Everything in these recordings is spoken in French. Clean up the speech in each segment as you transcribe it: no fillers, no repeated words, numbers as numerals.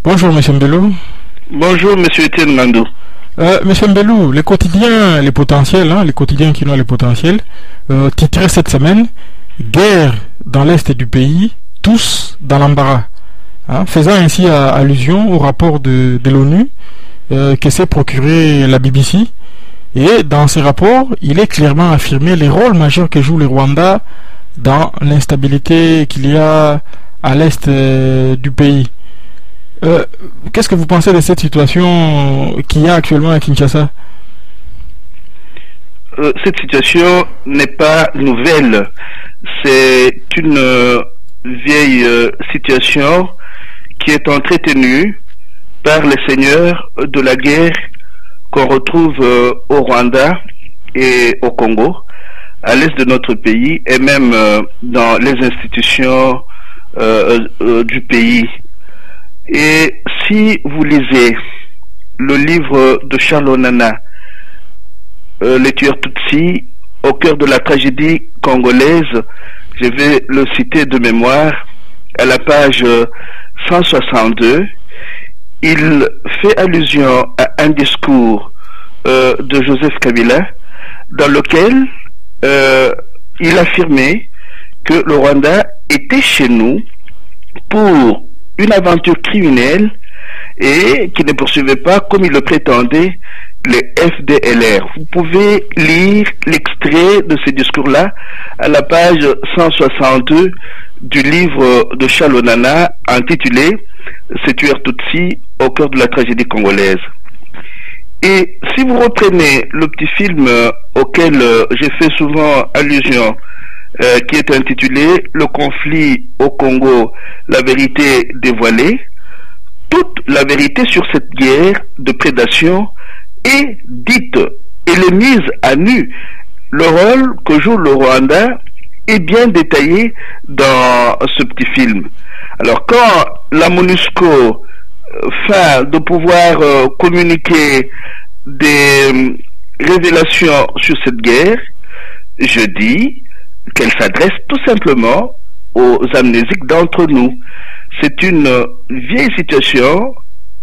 Bonjour Monsieur Mbelou. Bonjour Monsieur Etienne Mandou. Monsieur Mbelou, les quotidiens, les potentiels, les quotidiens qui ont les potentiels, titraient cette semaine guerre dans l'est du pays, tous dans l'embarras, faisant ainsi allusion au rapport de l'ONU que s'est procuré la BBC. Et dans ce rapport, il est clairement affirmé les rôles majeurs que joue le Rwanda dans l'instabilité qu'il y a à l'est du pays. Qu'est-ce que vous pensez de cette situation qu'il y a actuellement à Kinshasa? Cette situation n'est pas nouvelle. C'est une vieille situation qui est entretenue par les seigneurs de la guerre qu'on retrouve au Rwanda et au Congo, à l'est de notre pays et même dans les institutions du pays. Et si vous lisez le livre de Charles Onana, Les tueurs Tutsis, au cœur de la tragédie congolaise, je vais le citer de mémoire, à la page 162, il fait allusion à un discours de Joseph Kabila, dans lequel il affirmait que le Rwanda était chez nous pour une aventure criminelle et qui ne poursuivait pas, comme il le prétendait, les FDLR. Vous pouvez lire l'extrait de ce discours-là à la page 162 du livre de Charles Onana intitulé « Ces tueurs Tutsis au cœur de la tragédie congolaise ». Et si vous reprenez le petit film auquel j'ai fait souvent allusion, qui est intitulé « Le conflit au Congo, la vérité dévoilée », toute la vérité sur cette guerre de prédation est dite. Elle est mise à nu. Le rôle que joue le Rwanda est bien détaillé dans ce petit film. Alors quand la MONUSCO feint de pouvoir communiquer des révélations sur cette guerre, je dis qu'elle s'adresse tout simplement aux amnésiques d'entre nous. C'est une vieille situation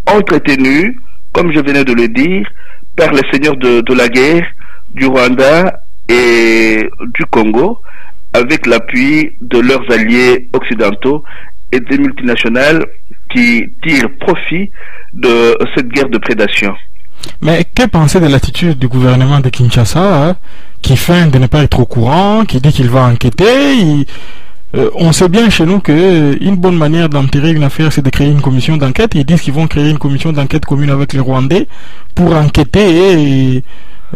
entretenue, comme je venais de le dire, par les seigneurs de la guerre du Rwanda et du Congo, avec l'appui de leurs alliés occidentaux et des multinationales qui tirent profit de cette guerre de prédation. Mais que penser de l'attitude du gouvernement de Kinshasa, qui feint de ne pas être au courant, qui dit qu'il va enquêter? On sait bien chez nous qu'une bonne manière d'enterrer une affaire, c'est de créer une commission d'enquête. Ils disent qu'ils vont créer une commission d'enquête commune avec les Rwandais pour enquêter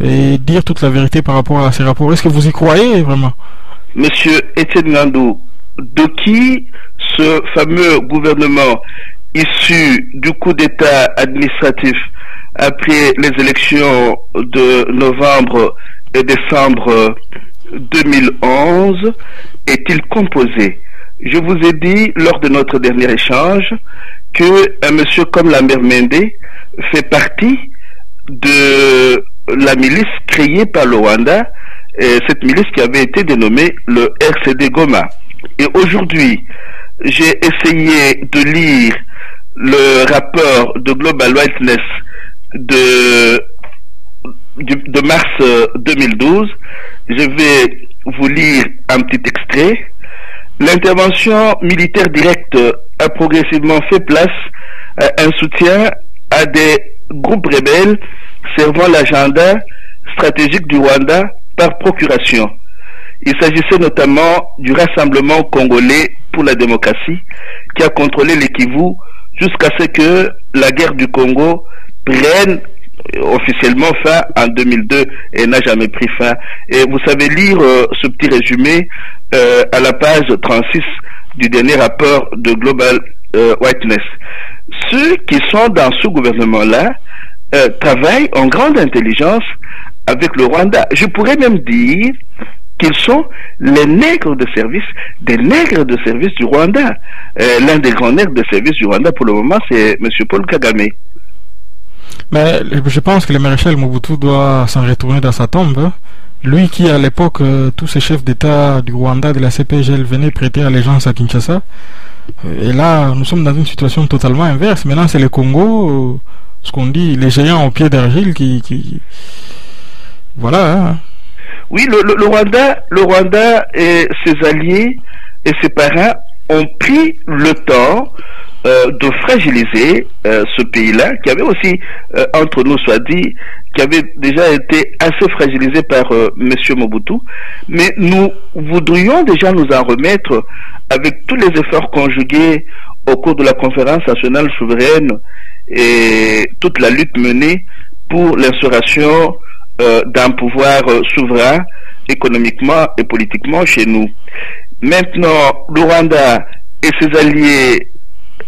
et dire toute la vérité par rapport à ces rapports. Est-ce que vous y croyez vraiment? Monsieur Etienne Ngandou, de qui ce fameux gouvernement issu du coup d'État administratif après les élections de novembre et décembre 2011 est-il composé? Je vous ai dit lors de notre dernier échange que un monsieur comme Lambert Mende fait partie de la milice créée par le Rwanda, et cette milice qui avait été dénommée le RCD Goma. Et aujourd'hui, j'ai essayé de lire le rapport de Global Witness de mars 2012. Je vais vous lire un petit extrait. L'intervention militaire directe a progressivement fait place à un soutien à des groupes rebelles servant l'agenda stratégique du Rwanda par procuration. Il s'agissait notamment du Rassemblement congolais pour la démocratie qui a contrôlé le Kivu jusqu'à ce que la guerre du Congo prenne officiellement fin en 2002 et n'a jamais pris fin. Et vous savez lire ce petit résumé à la page 36 du dernier rapport de Global Witness. Ceux qui sont dans ce gouvernement-là travaillent en grande intelligence avec le Rwanda. Je pourrais même dire qu'ils sont les nègres de service, des nègres de service du Rwanda. L'un des grands nègres de service du Rwanda pour le moment, c'est M. Paul Kagame. Mais je pense que le maréchal Mobutu doit s'en retourner dans sa tombe. Lui qui, à l'époque, tous ces chefs d'État du Rwanda, de la CPGL, venaient prêter allégeance à Kinshasa. Et là, nous sommes dans une situation totalement inverse. Maintenant, c'est le Congo, ce qu'on dit, les géants au pied d'argile qui... Voilà. Hein. Oui, le Rwanda et ses alliés et ses parrains ont pris le temps de fragiliser ce pays-là, qui avait aussi, entre nous soit dit, qui avait déjà été assez fragilisé par Monsieur Mobutu. Mais nous voudrions déjà nous en remettre avec tous les efforts conjugués au cours de la conférence nationale souveraine et toute la lutte menée pour l'instauration d'un pouvoir souverain économiquement et politiquement chez nous. Maintenant, le Rwanda et ses alliés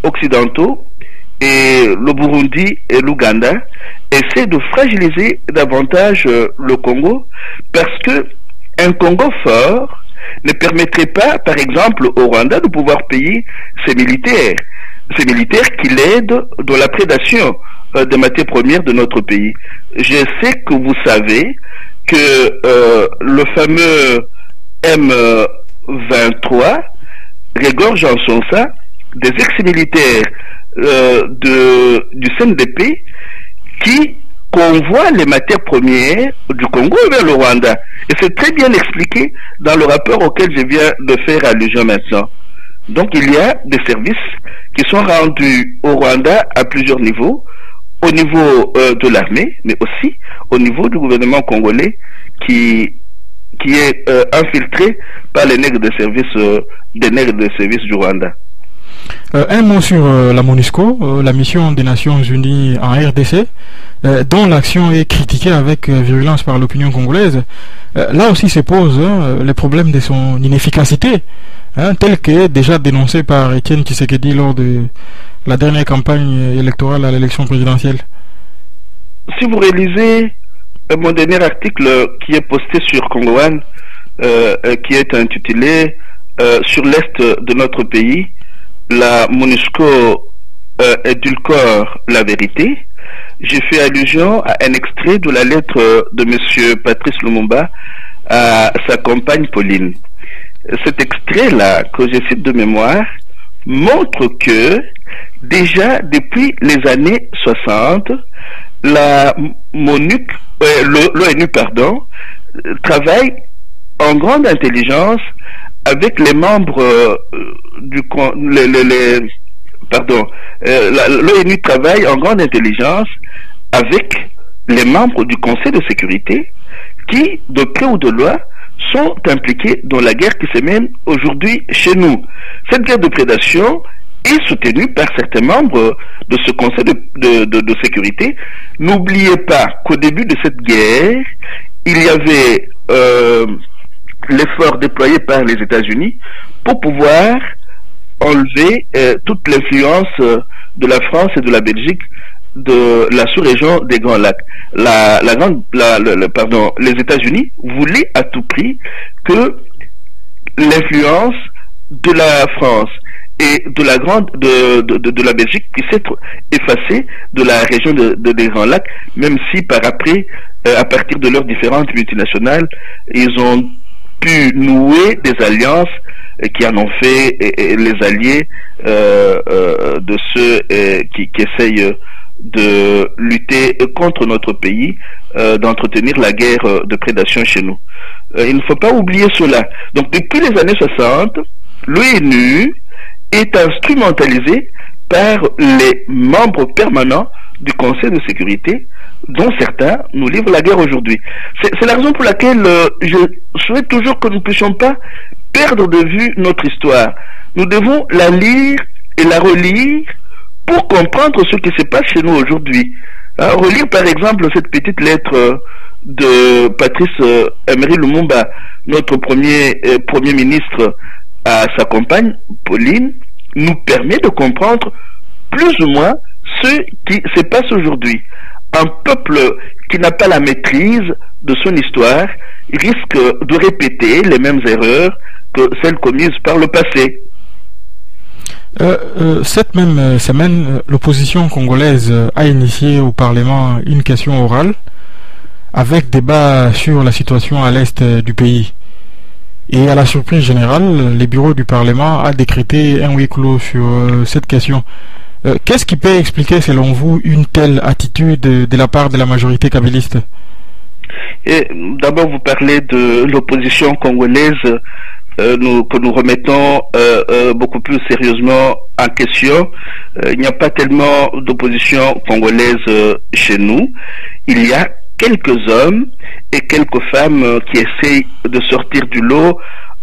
occidentaux et le Burundi et l'Ouganda essaient de fragiliser davantage le Congo parce que un Congo fort ne permettrait pas, par exemple, au Rwanda de pouvoir payer ses militaires qui l'aident dans la prédation des matières premières de notre pays. Je sais que vous savez que le fameux M23 regorge en son sein des ex-militaires du CNDP qui convoient les matières premières du Congo vers le Rwanda. Et c'est très bien expliqué dans le rapport auquel je viens de faire allusion maintenant. Donc il y a des services qui sont rendus au Rwanda à plusieurs niveaux, au niveau de l'armée, mais aussi au niveau du gouvernement congolais qui est infiltré par les nègres de service du Rwanda. Un mot sur la MONUSCO, la mission des Nations Unies en RDC, dont l'action est critiquée avec virulence par l'opinion congolaise. Là aussi se posent les problèmes de son inefficacité, tel que déjà dénoncé par Étienne Tshisekedi lors de la dernière campagne électorale à l'élection présidentielle. Si vous réalisez mon dernier article qui est posté sur Congo One, qui est intitulé sur l'est de notre pays, la MONUSCO édulcore la vérité, j'ai fait allusion à un extrait de la lettre de M. Patrice Lumumba à sa compagne Pauline. Cet extrait-là, que je cite de mémoire, montre que déjà depuis les années 60, la l'ONU, travaille en grande intelligence avec les membres l'ONU travaille en grande intelligence avec les membres du Conseil de sécurité qui, de près ou de loin, sont impliqués dans la guerre qui se mène aujourd'hui chez nous. Cette guerre de prédation est soutenue par certains membres de ce Conseil de sécurité. N'oubliez pas qu'au début de cette guerre, il y avait l'effort déployé par les États-Unis pour pouvoir enlever toute l'influence de la France et de la Belgique de la sous-région des Grands Lacs. Les États-Unis voulaient à tout prix que l'influence de la France et de la Belgique puisse être effacée de la région des Grands Lacs, même si par après, à partir de leurs différentes multinationales, ils ont pu nouer des alliances qui en ont fait les alliés de ceux qui essayent de lutter contre notre pays, d'entretenir la guerre de prédation chez nous. Il ne faut pas oublier cela. Donc depuis les années 60, l'ONU est instrumentalisée par les membres permanents du Conseil de sécurité, dont certains nous livrent la guerre aujourd'hui. C'est la raison pour laquelle je souhaite toujours que nous ne puissions pas perdre de vue notre histoire. Nous devons la lire et la relire pour comprendre ce qui se passe chez nous aujourd'hui. Relire par exemple cette petite lettre de Patrice Emery Lumumba, notre premier ministre, à sa compagne Pauline, nous permet de comprendre plus ou moins ce qui se passe aujourd'hui. Un peuple qui n'a pas la maîtrise de son histoire risque de répéter les mêmes erreurs que celles commises par le passé. Cette même semaine, l'opposition congolaise a initié au Parlement une question orale avec débat sur la situation à l'est du pays. Et à la surprise générale, le bureau du Parlement a décrété un huis clos sur cette question. Qu'est-ce qui peut expliquer, selon vous, une telle attitude de la part de la majorité kabyliste? D'abord, vous parlez de l'opposition congolaise que nous remettons beaucoup plus sérieusement en question. Il n'y a pas tellement d'opposition congolaise chez nous. Il y a quelques hommes et quelques femmes qui essayent de sortir du lot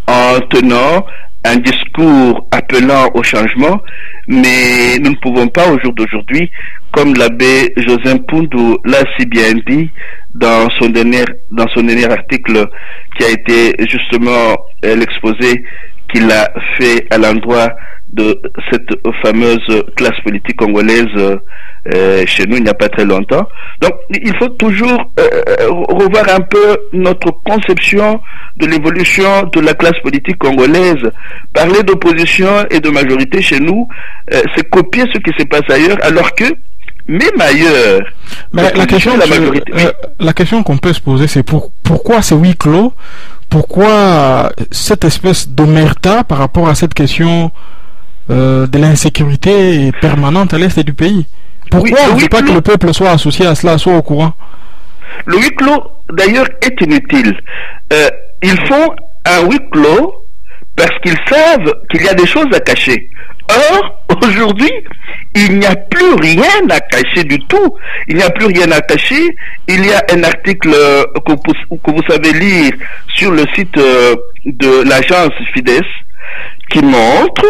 en tenant un discours appelant au changement, mais nous ne pouvons pas au jour d'aujourd'hui, comme l'abbé José Mpundu l'a si bien dit dans son dernier article qui a été justement l'exposé qu'il a fait à l'endroit de cette fameuse classe politique congolaise chez nous il n'y a pas très longtemps. Donc il faut toujours revoir un peu notre conception de l'évolution de la classe politique congolaise. Parler d'opposition et de majorité chez nous, c'est copier ce qui se passe ailleurs, alors que même ailleurs, mais la question qu'on peut se poser, c'est pourquoi ce huis clos, pourquoi cette espèce d'omerta par rapport à cette question de l'insécurité permanente à l'est du pays. Pourquoi on ne veut pas que le peuple soit associé à cela, soit au courant? Le huis clos, d'ailleurs, est inutile. Ils font un huis clos parce qu'ils savent qu'il y a des choses à cacher. Or, aujourd'hui, il n'y a plus rien à cacher du tout. Il n'y a plus rien à cacher. Il y a un article que vous savez lire sur le site de l'agence Fides qui montre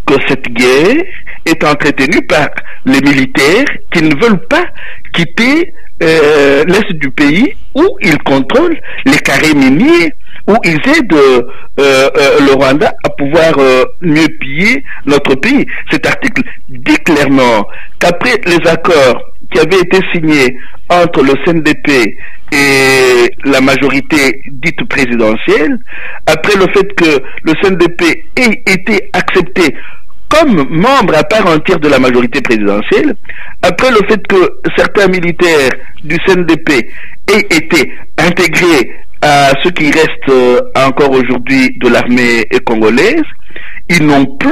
que cette guerre est entretenue par les militaires qui ne veulent pas quitter l'est du pays où ils contrôlent les carrés miniers, où ils aident le Rwanda à pouvoir mieux piller notre pays. Cet article dit clairement qu'après les accords qui avaient été signés entre le CNDP et la majorité dite présidentielle, après le fait que le CNDP ait été accepté comme membre à part entière de la majorité présidentielle, après le fait que certains militaires du CNDP aient été intégrés à ce qui reste encore aujourd'hui de l'armée congolaise, ils n'ont plus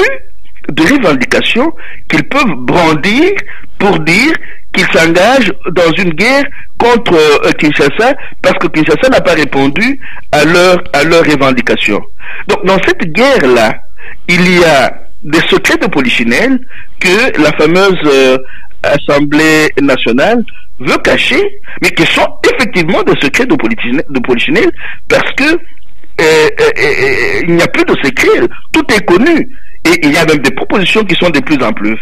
de revendications qu'ils peuvent brandir pour dire qu'ils s'engagent dans une guerre contre Kinshasa parce que Kinshasa n'a pas répondu à leurs revendications. Donc dans cette guerre-là, il y a des secrets de polichinelle que la fameuse Assemblée nationale veut cacher, mais qui sont effectivement des secrets de polichinelle parce que il n'y a plus de secret, tout est connu. Et il y a même des propositions qui sont de plus en plus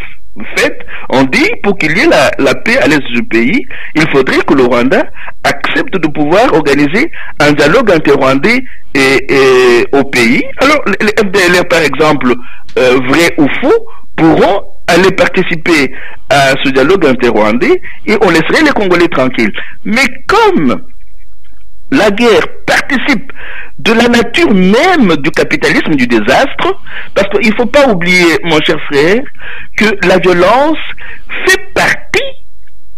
faites. On dit, pour qu'il y ait la paix à l'est du pays, il faudrait que le Rwanda accepte de pouvoir organiser un dialogue inter-rwandais et au pays. Alors, les FDLR, par exemple, vrai ou faux, pourront aller participer à ce dialogue inter-rwandais et on laisserait les Congolais tranquilles. Mais comme la guerre participe de la nature même du capitalisme du désastre, parce qu'il ne faut pas oublier, mon cher frère, que la violence fait partie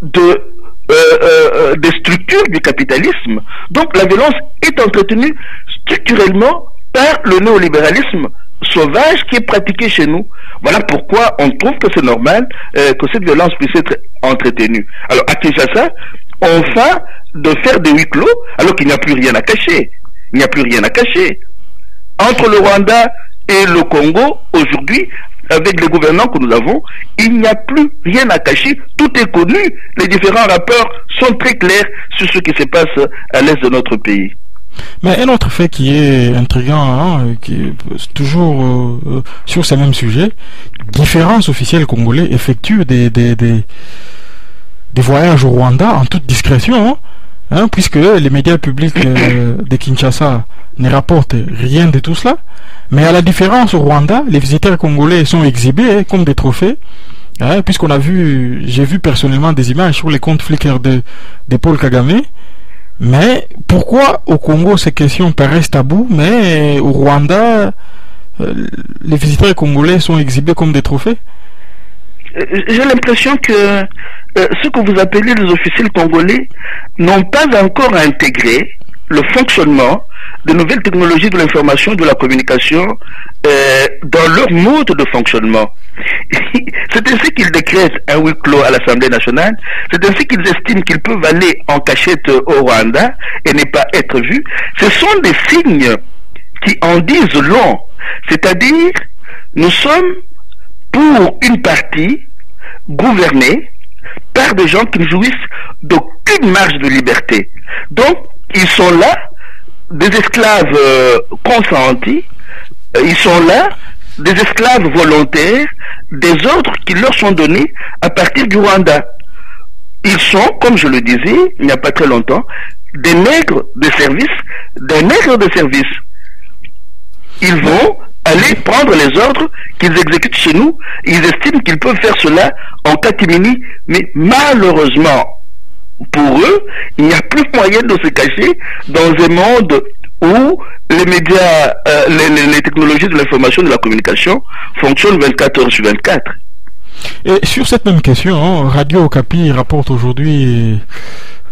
des structures du capitalisme. Donc la violence est entretenue structurellement par le néolibéralisme sauvage qui est pratiqué chez nous. Voilà pourquoi on trouve que c'est normal que cette violence puisse être entretenue. Alors à Kinshasa, on fait de faire des huis clos alors qu'il n'y a plus rien à cacher. Il n'y a plus rien à cacher. Entre le Rwanda et le Congo, aujourd'hui, avec les gouvernants que nous avons, il n'y a plus rien à cacher. Tout est connu. Les différents rapports sont très clairs sur ce qui se passe à l'est de notre pays. Mais un autre fait qui est intriguant, qui est toujours sur ce même sujet, différents officiels congolais effectuent des voyages au Rwanda en toute discrétion, puisque les médias publics de Kinshasa ne rapportent rien de tout cela. Mais à la différence au Rwanda, les visiteurs congolais sont exhibés comme des trophées, puisqu'on a vu, j'ai vu personnellement des images sur les comptes Flickr de Paul Kagame. Mais pourquoi au Congo ces questions paraissent tabous, mais au Rwanda, les visiteurs congolais sont exhibés comme des trophées? J'ai l'impression que ce que vous appelez les officiels congolais n'ont pas encore intégré le fonctionnement de nouvelles technologies de l'information, de la communication dans leur mode de fonctionnement. C'est ainsi qu'ils décrètent un huis clos à l'Assemblée nationale. C'est ainsi qu'ils estiment qu'ils peuvent aller en cachette au Rwanda et ne pas être vus. Ce sont des signes qui en disent long. C'est-à-dire, nous sommes pour une partie gouvernée par des gens qui ne jouissent d'aucune marge de liberté. Donc, ils sont là, des esclaves consentis, ils sont là, des esclaves volontaires, des ordres qui leur sont donnés à partir du Rwanda. Ils sont, comme je le disais, il n'y a pas très longtemps, des nègres de service, des nègres de service. Ils vont aller prendre les ordres qu'ils exécutent chez nous. Ils estiment qu'ils peuvent faire cela en catimini, mais malheureusement, pour eux, il n'y a plus moyen de se cacher dans un monde où les médias, les technologies de l'information et de la communication fonctionnent 24 heures sur 24. Et sur cette même question, Radio Okapi rapporte aujourd'hui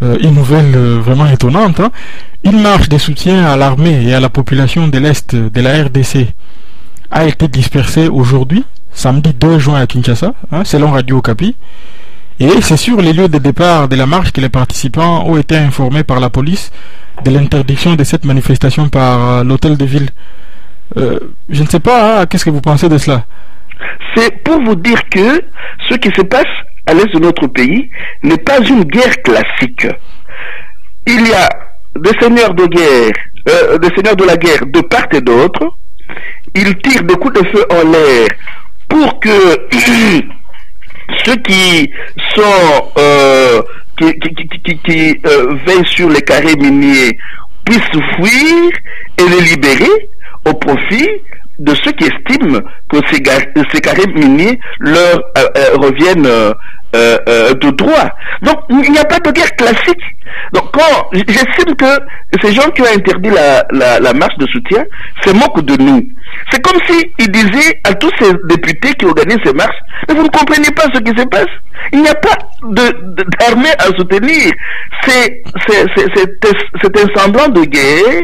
une nouvelle vraiment étonnante. Une marche de soutien à l'armée et à la population de l'Est de la RDC a été dispersée aujourd'hui, samedi 2 juin à Kinshasa, selon Radio Okapi. Et c'est sur les lieux de départ de la marche que les participants ont été informés par la police de l'interdiction de cette manifestation par l'hôtel de ville. Je ne sais pas, qu'est-ce que vous pensez de cela? C'est pour vous dire que ce qui se passe à l'est de notre pays n'est pas une guerre classique. Il y a des seigneurs de guerre, des seigneurs de la guerre de part et d'autre. Ils tirent des coups de feu en l'air pour que ceux qui sont qui veillent sur les carrés miniers puissent fuir et les libérer au profit de ceux qui estiment que ces carrés miniers leur reviennent de droit. Donc, il n'y a pas de guerre classique. Donc, quand j'estime que ces gens qui ont interdit la marche de soutien se moquent de nous. C'est comme s'ils disaient à tous ces députés qui organisent ces marches, mais vous ne comprenez pas ce qui se passe. Il n'y a pas d'armée à soutenir. C'est un semblant de guerre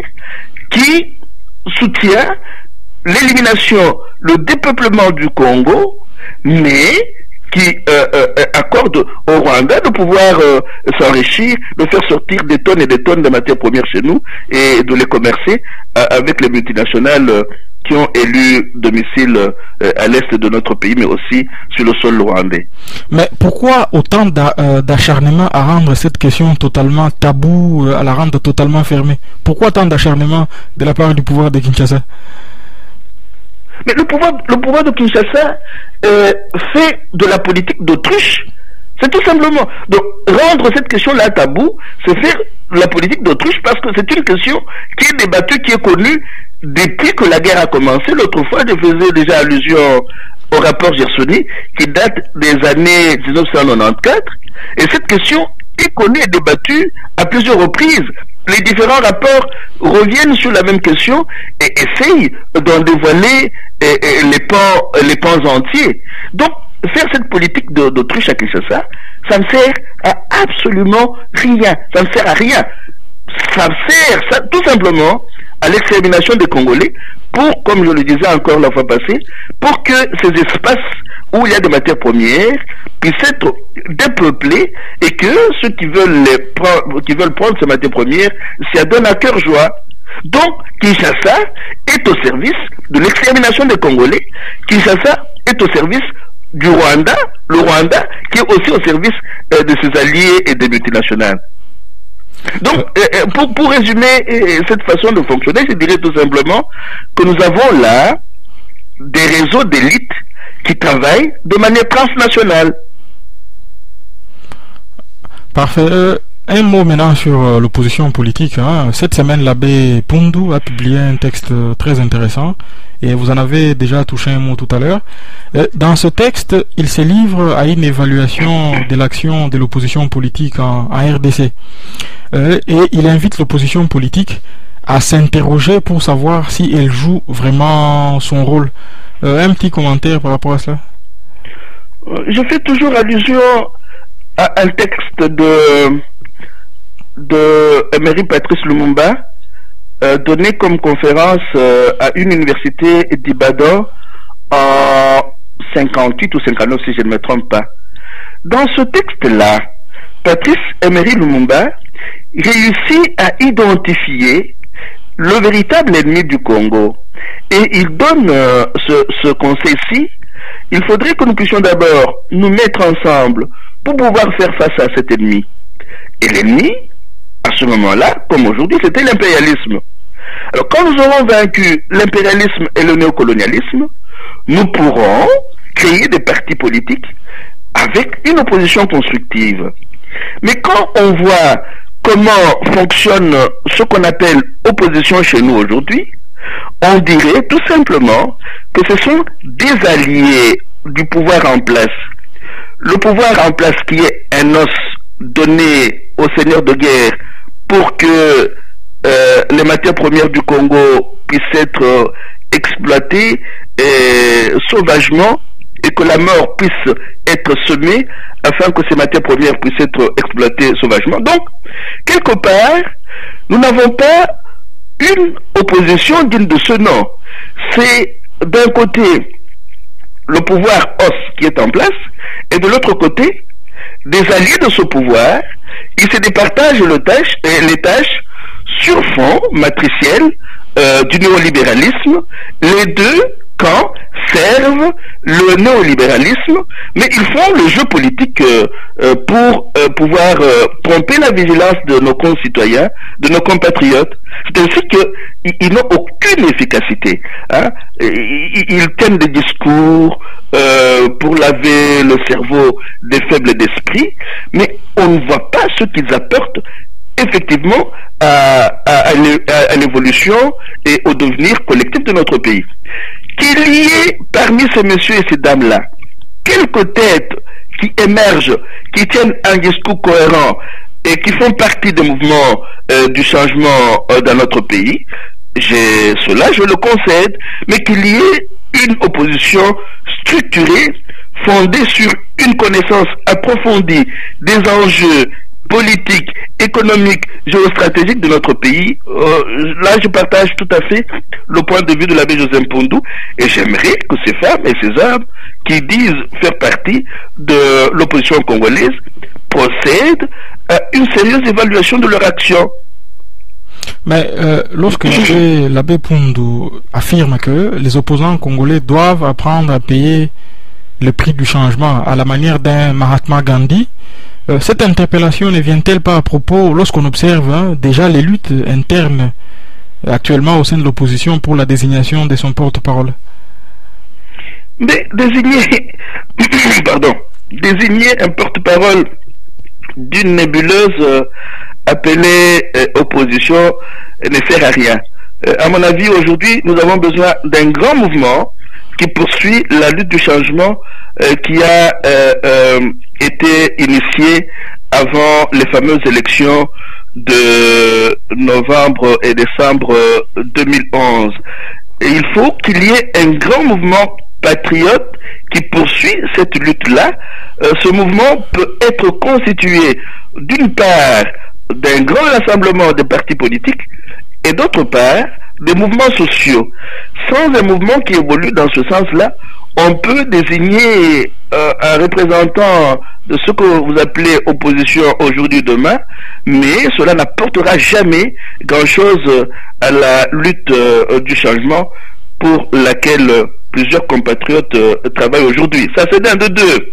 qui soutient l'élimination, le dépeuplement du Congo, mais qui accorde au Rwanda de pouvoir s'enrichir, de faire sortir des tonnes et des tonnes de matières premières chez nous et de les commercer avec les multinationales qui ont élu domicile à l'est de notre pays, mais aussi sur le sol rwandais. Mais pourquoi autant d'acharnement à rendre cette question totalement taboue, à la rendre totalement fermée? Pourquoi tant d'acharnement de la part du pouvoir de Kinshasa? Mais le pouvoir de Kinshasa fait de la politique d'autruche. C'est tout simplement. Donc, rendre cette question-là tabou, c'est faire la politique d'autruche parce que c'est une question qui est débattue, qui est connue depuis que la guerre a commencé. L'autre fois, je faisais déjà allusion au rapport Gersony qui date des années 1994. Et cette question est connue et débattue à plusieurs reprises. Les différents rapports reviennent sur la même question et essayent d'en dévoiler les pans entiers. Donc, faire cette politique d'autruche à Kinshasa, ça ne sert à absolument rien. Ça ne sert à rien. Ça sert tout simplement à l'extermination des Congolais pour, comme je le disais encore la fois passée, pour que ces espaces où il y a des matières premières puissent être dépeuplés et que ceux qui veulent prendre ces matières premières s'y adonnent à cœur joie. Donc, Kinshasa est au service de l'extermination des Congolais. Kinshasa est au service du Rwanda, le Rwanda qui est aussi au service de ses alliés et des multinationales. Donc, pour résumer cette façon de fonctionner, je dirais tout simplement que nous avons là des réseaux d'élite qui travaillent de manière transnationale. Parfait. Un mot maintenant sur l'opposition politique. Cette semaine, l'abbé Pundu a publié un texte très intéressant et vous en avez déjà touché un mot tout à l'heure. Dans ce texte, il se livre à une évaluation de l'action de l'opposition politique en RDC. Et il invite l'opposition politique à s'interroger pour savoir si elle joue vraiment son rôle. Un petit commentaire par rapport à cela? Je fais toujours allusion à un texte de Emery Patrice Lumumba donné comme conférence à une université d'Ibadan en 58 ou 59 si je ne me trompe pas. Dans ce texte-là, Patrice Emery Lumumba réussit à identifier le véritable ennemi du Congo. Et il donne ce conseil-ci. Il faudrait que nous puissions d'abord nous mettre ensemble pour pouvoir faire face à cet ennemi. Et l'ennemi, à ce moment-là, comme aujourd'hui, c'était l'impérialisme. Alors quand nous aurons vaincu l'impérialisme et le néocolonialisme, nous pourrons créer des partis politiques avec une opposition constructive. Mais quand on voit comment fonctionne ce qu'on appelle opposition chez nous aujourd'hui, on dirait tout simplement que ce sont des alliés du pouvoir en place. Le pouvoir en place qui est un os donné aux seigneurs de guerre pour que les matières premières du Congo puissent être exploitées sauvagement et que la mort puisse être semée afin que ces matières premières puissent être exploitées sauvagement. Donc, quelque part, nous n'avons pas une opposition digne de ce nom. C'est d'un côté le pouvoir os qui est en place et de l'autre côté des alliés de ce pouvoir qui se départagent les tâches sur fond matriciel du néolibéralisme. Les deux camps servent le néolibéralisme, mais ils font le jeu politique pour pouvoir tromper la vigilance de nos concitoyens, de nos compatriotes. C'est ainsi qu'ils n'ont aucune efficacité. Hein. Ils tiennent des discours pour laver le cerveau des faibles d'esprit, mais on ne voit pas ce qu'ils apportent effectivement à l'évolution et au devenir collectif de notre pays. Qu'il y ait parmi ces messieurs et ces dames-là quelques têtes qui émergent, qui tiennent un discours cohérent et qui font partie des mouvements du changement dans notre pays, cela je le concède, mais qu'il y ait une opposition structurée, fondée sur une connaissance approfondie des enjeux politique, économique, géostratégique de notre pays. Là, je partage tout à fait le point de vue de l'abbé Joseph Mpondou et j'aimerais que ces femmes et ces hommes qui disent faire partie de l'opposition congolaise procèdent à une sérieuse évaluation de leur action. Mais lorsque l'abbé Mpondou affirme que les opposants congolais doivent apprendre à payer le prix du changement à la manière d'un Mahatma Gandhi, cette interpellation ne vient-elle pas à propos lorsqu'on observe déjà les luttes internes actuellement au sein de l'opposition pour la désignation de son porte-parole? Mais désigner un porte-parole d'une nébuleuse appelée opposition ne sert à rien. À mon avis, aujourd'hui, nous avons besoin d'un grand mouvement qui poursuit la lutte du changement qui a été initiée avant les fameuses élections de novembre et décembre 2011. Et il faut qu'il y ait un grand mouvement patriote qui poursuit cette lutte-là. Ce mouvement peut être constitué d'une part d'un grand rassemblement de partis politiques et d'autre part des mouvements sociaux. Sans un mouvement qui évolue dans ce sens-là, on peut désigner un représentant de ce que vous appelez opposition aujourd'hui demain, mais cela n'apportera jamais grand-chose à la lutte du changement pour laquelle plusieurs compatriotes travaillent aujourd'hui. Ça, c'est d'un de deux.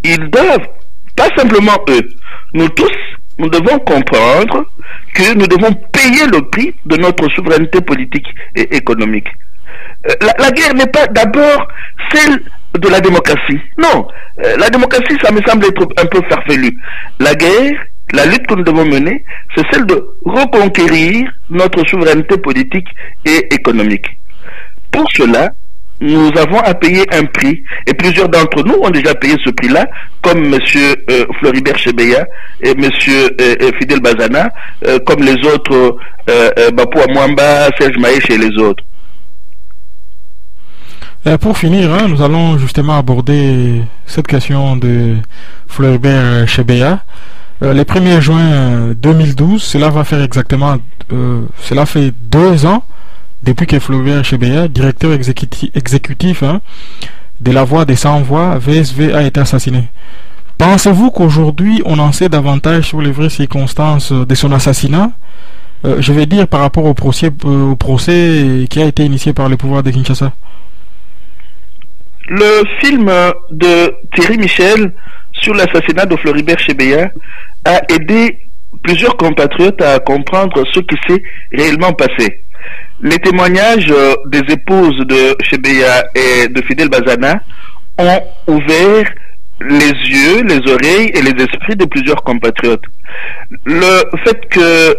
Ils doivent, pas simplement eux, nous tous, nous devons comprendre que nous devons payer le prix de notre souveraineté politique et économique. La guerre n'est pas d'abord celle de la démocratie. Non, la démocratie, ça me semble être un peu farfelu. La guerre, la lutte que nous devons mener, c'est celle de reconquérir notre souveraineté politique et économique. Pour cela, nous avons à payer un prix, et plusieurs d'entre nous ont déjà payé ce prix-là, comme M. Floribert Chebeya et M. Fidel Bazana, comme les autres, Bapou Amwamba, Serge Maïch et les autres. Pour finir, nous allons justement aborder cette question de Floribert Chebeya. le 1er juin 2012, cela va faire exactement, cela fait 2 ans depuis que Floribert Chebeya, directeur exécutif de la Voix des Sans Voix, VSV, a été assassiné. Pensez-vous qu'aujourd'hui on en sait davantage sur les vraies circonstances de son assassinat? Je vais dire par rapport au procès qui a été initié par le pouvoir de Kinshasa. Le film de Thierry Michel sur l'assassinat de Floribert Chebeya a aidé plusieurs compatriotes à comprendre ce qui s'est réellement passé. Les témoignages des épouses de Chebeya et de Fidel Bazana ont ouvert les yeux, les oreilles et les esprits de plusieurs compatriotes. Le fait que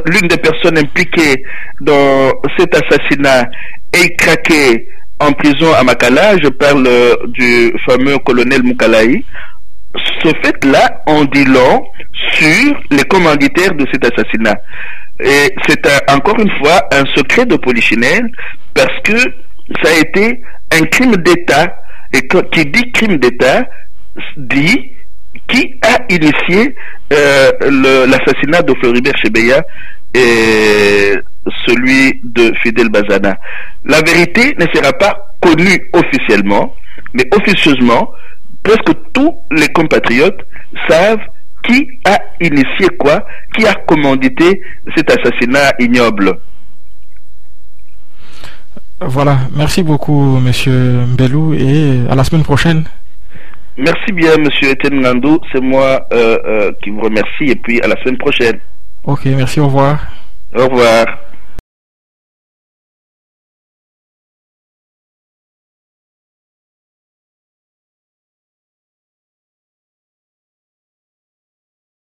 l'une des personnes impliquées dans cet assassinat ait craqué en prison à Makala, je parle du fameux colonel Moukalaï, ce fait-là en dit long sur les commanditaires de cet assassinat. Et c'est encore une fois un secret de polichinelle parce que ça a été un crime d'État, et qui dit crime d'État dit qui a initié l'assassinat de Floribert Chebeya et celui de Fidel Bazana. La vérité ne sera pas connue officiellement, mais officieusement, presque tous les compatriotes savent qui a initié quoi, qui a commandité cet assassinat ignoble. Voilà, merci beaucoup Monsieur Mbelou et à la semaine prochaine. Merci bien Monsieur Etienne Ngandou, c'est moi qui vous remercie et puis à la semaine prochaine. Ok, merci, au revoir. Au revoir.